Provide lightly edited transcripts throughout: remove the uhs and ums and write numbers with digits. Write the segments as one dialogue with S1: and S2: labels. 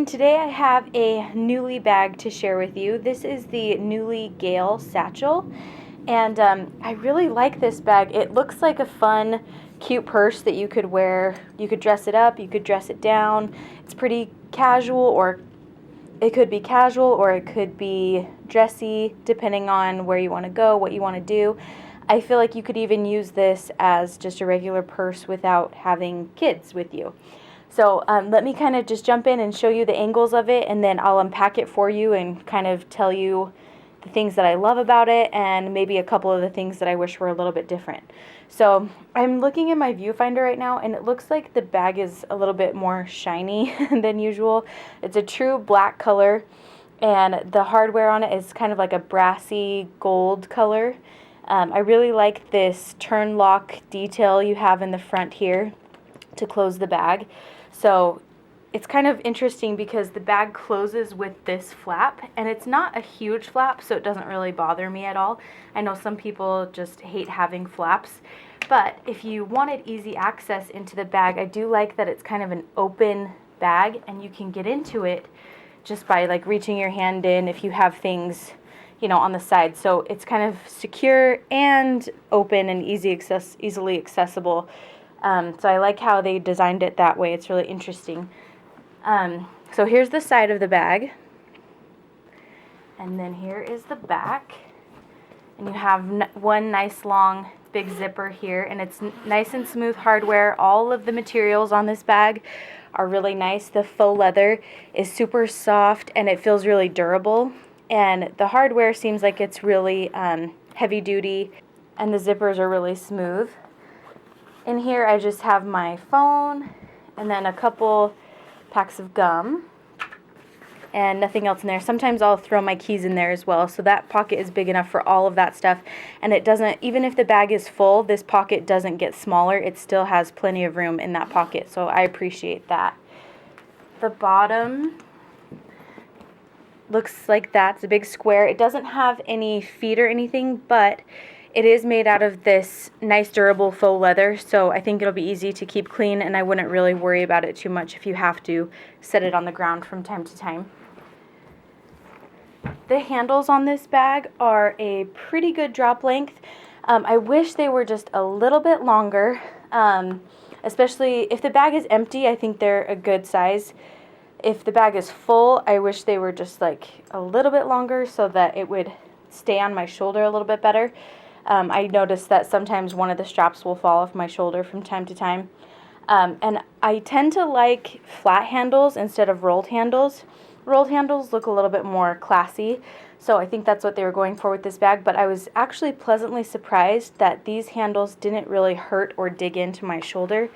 S1: everyone, today I have a Newlie bag to share with you. This is the Newlie Gail Satchel, and I really like this bag. It looks like a fun, cute purse that you could wear. You could dress it up, you could dress it down. It's pretty casual, or it could be casual, or it could be dressy, depending on where you want to go, what you want to do. I feel like you could even use this as just a regular purse without having kids with you. So let me kind of just jump in and show you the angles of it, and then I'll unpack it for you and kind of tell you the things that I love about it and maybe a couple of the things that I wish were a little bit different. So I'm looking in my viewfinder right now, and it looks like the bag is a little bit more shiny than usual. It's a true black color, and the hardware on it is kind of like a brassy gold color. I really like this turn lock detail you have in the front here to close the bag. So it's kind of interesting because the bag closes with this flap, and it's not a huge flap, so it doesn't really bother me at all. I know some people just hate having flaps, but if you wanted easy access into the bag, I do like that it's kind of an open bag, and you can get into it just by like reaching your hand in if you have things, you know, on the side. So it's kind of secure and open and easily accessible. So I like how they designed it that way. It's really interesting. So here's the side of the bag, and then here is the back, and you have one nice long big zipper here, and it's nice and smooth hardware. All of the materials on this bag are really nice. The faux leather is super soft, and it feels really durable, and the hardware seems like it's really heavy duty, and the zippers are really smooth. In here I just have my phone and then a couple packs of gum and nothing else in there. Sometimes I'll throw my keys in there as well, so that pocket is big enough for all of that stuff, and it doesn't, even if the bag is full, this pocket doesn't get smaller. It still has plenty of room in that pocket, so I appreciate that. The bottom looks like that. It's a big square. It doesn't have any feet or anything, but it is made out of this nice durable faux leather, so I think it'll be easy to keep clean, and I wouldn't really worry about it too much if you have to set it on the ground from time to time. The handles on this bag are a pretty good drop length. I wish they were just a little bit longer, especially if the bag is empty. I think they're a good size. If the bag is full, I wish they were just like a little bit longer so that it would stay on my shoulder a little bit better. I noticed that sometimes one of the straps will fall off my shoulder from time to time. And I tend to like flat handles instead of rolled handles. Rolled handles look a little bit more classy, so I think that's what they were going for with this bag, but I was actually pleasantly surprised that these handles didn't really hurt or dig into my shoulder.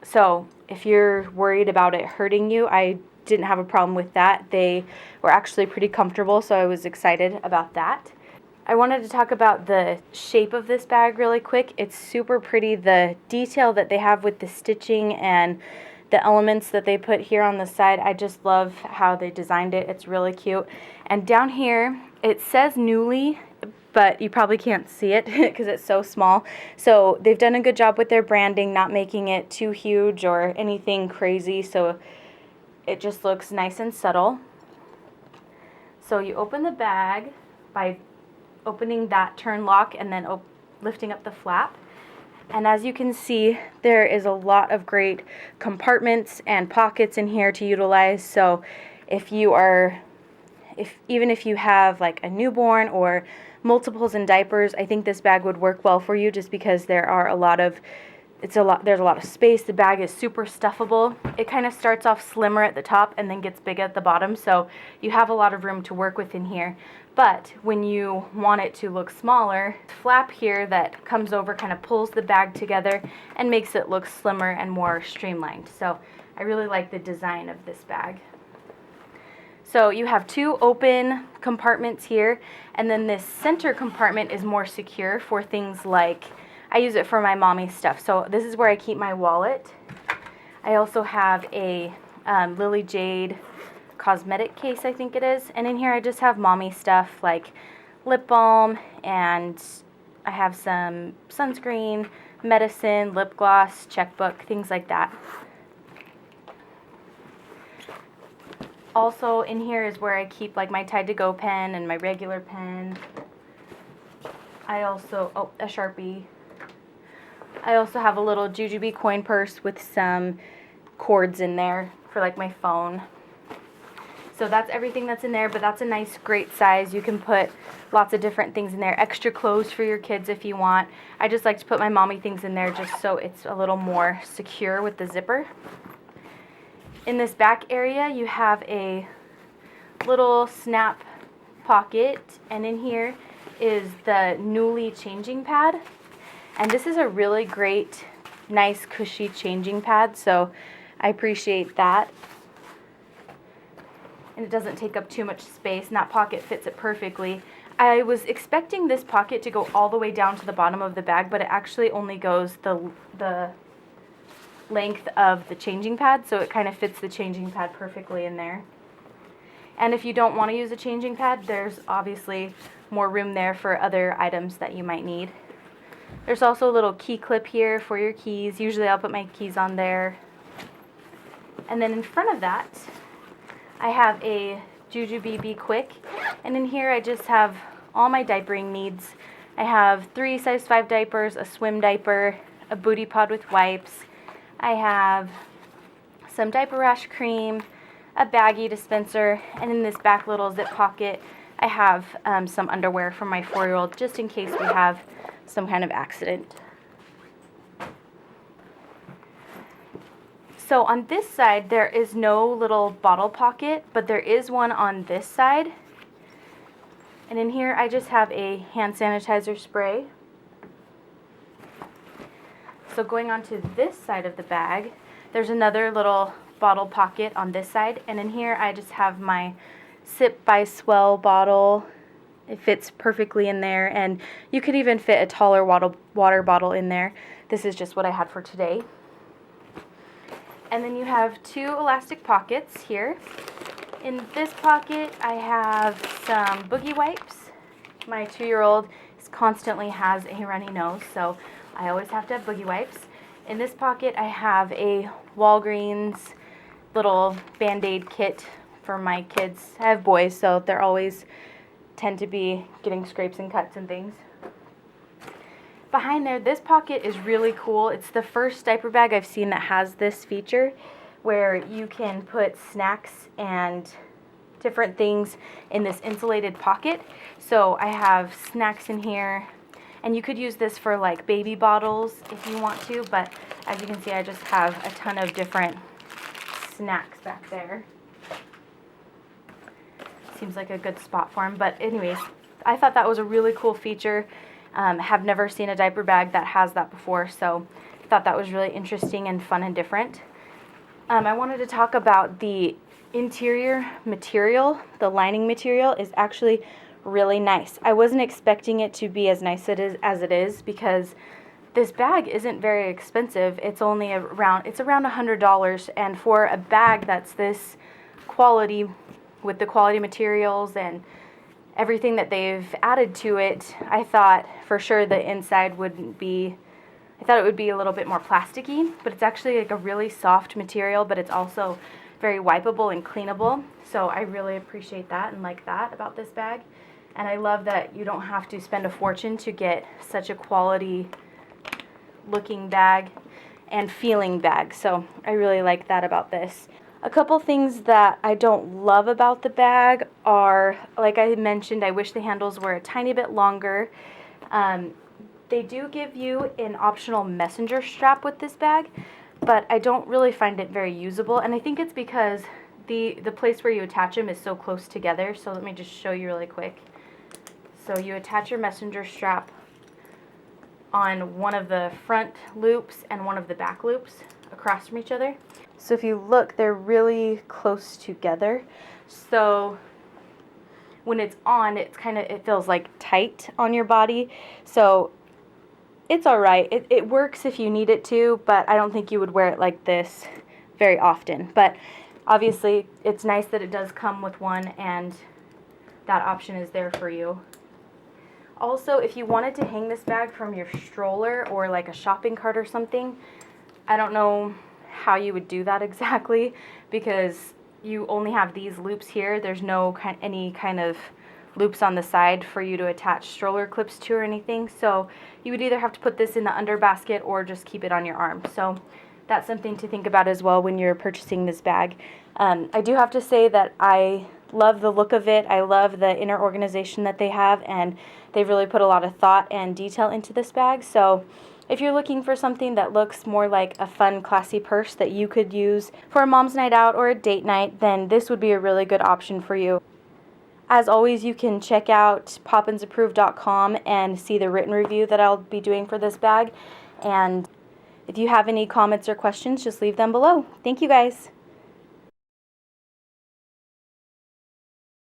S1: So if you're worried about it hurting you, I didn't have a problem with that. They were actually pretty comfortable, so I was excited about that. I wanted to talk about the shape of this bag really quick. It's super pretty. The detail that they have with the stitching and the elements that they put here on the side, I just love how they designed it. It's really cute. And down here, it says Newlie, but you probably can't see it because it's so small. So they've done a good job with their branding, not making it too huge or anything crazy, so it just looks nice and subtle. So you open the bag by opening that turn lock and then lifting up the flap. And as you can see, there is a lot of great compartments and pockets in here to utilize. So even if you have like a newborn or multiples in diapers, I think this bag would work well for you, just because there's a lot of space. The bag is super stuffable. It kind of starts off slimmer at the top and then gets big at the bottom, so you have a lot of room to work with in here. But when you want it to look smaller, the flap here that comes over kind of pulls the bag together and makes it look slimmer and more streamlined. So I really like the design of this bag. So you have two open compartments here, and then this center compartment is more secure for things like, I use it for my mommy stuff. So this is where I keep my wallet. I also have a Lily Jade cosmetic case, I think it is. And in here I just have mommy stuff like lip balm, and I have some sunscreen, medicine, lip gloss, checkbook, things like that. Also in here is where I keep like my Tide to Go pen and my regular pen. I also, oh, a Sharpie. I also have a little jujube coin purse with some cords in there for like my phone. So that's everything that's in there, but that's a nice, great size. You can put lots of different things in there. Extra clothes for your kids if you want. I just like to put my mommy things in there just so it's a little more secure with the zipper. In this back area, you have a little snap pocket, and in here is the Newlie changing pad. And this is a really great, nice, cushy changing pad, so I appreciate that. And it doesn't take up too much space, and that pocket fits it perfectly. I was expecting this pocket to go all the way down to the bottom of the bag, but it actually only goes the length of the changing pad, so it kind of fits the changing pad perfectly in there. And if you don't want to use a changing pad, there's obviously more room there for other items that you might need. There's also a little key clip here for your keys. Usually I'll put my keys on there. And then in front of that, I have a Jujube Be Quick, and in here I just have all my diapering needs. I have 3 size 5 diapers, a swim diaper, a booty pod with wipes. I have some diaper rash cream, a baggie dispenser, and in this back little zip pocket I have some underwear for my 4-year-old just in case we have some kind of accident. So on this side there is no little bottle pocket, but there is one on this side. And in here I just have a hand sanitizer spray. So going on to this side of the bag, there's another little bottle pocket on this side, and in here I just have my Sip by Swell bottle. It fits perfectly in there, and you could even fit a taller water bottle in there. This is just what I had for today. And then you have 2 elastic pockets here. In this pocket I have some boogie wipes. My 2-year-old constantly has a runny nose, so I always have to have boogie wipes. In this pocket I have a Walgreens little Band-Aid kit for my kids. I have boys, so they're always tend to be getting scrapes and cuts and things. Behind there, this pocket is really cool. It's the first diaper bag I've seen that has this feature where you can put snacks and different things in this insulated pocket. So I have snacks in here, and you could use this for like baby bottles if you want to, but as you can see I just have a ton of different snacks back there. Seems like a good spot for them, but anyways, I thought that was a really cool feature. Have never seen a diaper bag that has that before, so I thought that was really interesting and fun and different. I wanted to talk about the interior material. The lining material is actually really nice. I wasn't expecting it to be as nice as it is because this bag isn't very expensive. It's only around $100, and for a bag that's this quality, with the quality materials and everything that they've added to it, I thought for sure the inside wouldn't be, I thought it would be a little bit more plasticky, but it's actually like a really soft material, but it's also very wipeable and cleanable. So I really appreciate that and like that about this bag. And I love that you don't have to spend a fortune to get such a quality looking bag and feeling bag. So I really like that about this. A couple things that I don't love about the bag are, like I mentioned, I wish the handles were a tiny bit longer. They do give you an optional messenger strap with this bag, but I don't really find it very usable, and I think it's because the place where you attach them is so close together. So let me just show you really quick. So you attach your messenger strap on one of the front loops and one of the back loops across from each other. So if you look, they're really close together. So when it's on, it feels like tight on your body. So it's all right. It works if you need it to, but I don't think you would wear it like this very often. But obviously, it's nice that it does come with one, and that option is there for you. Also, if you wanted to hang this bag from your stroller or like a shopping cart or something, I don't know how you would do that exactly, because you only have these loops here. There's no any kind of loops on the side for you to attach stroller clips to or anything. So you would either have to put this in the under basket or just keep it on your arm. So that's something to think about as well when you're purchasing this bag. I do have to say that I love the look of it. I love the inner organization that they have, and they've really put a lot of thought and detail into this bag. So if you're looking for something that looks more like a fun, classy purse that you could use for a mom's night out or a date night, then this would be a really good option for you. As always, you can check out poppinsapprove.com and see the written review that I'll be doing for this bag. And if you have any comments or questions, just leave them below. Thank you guys.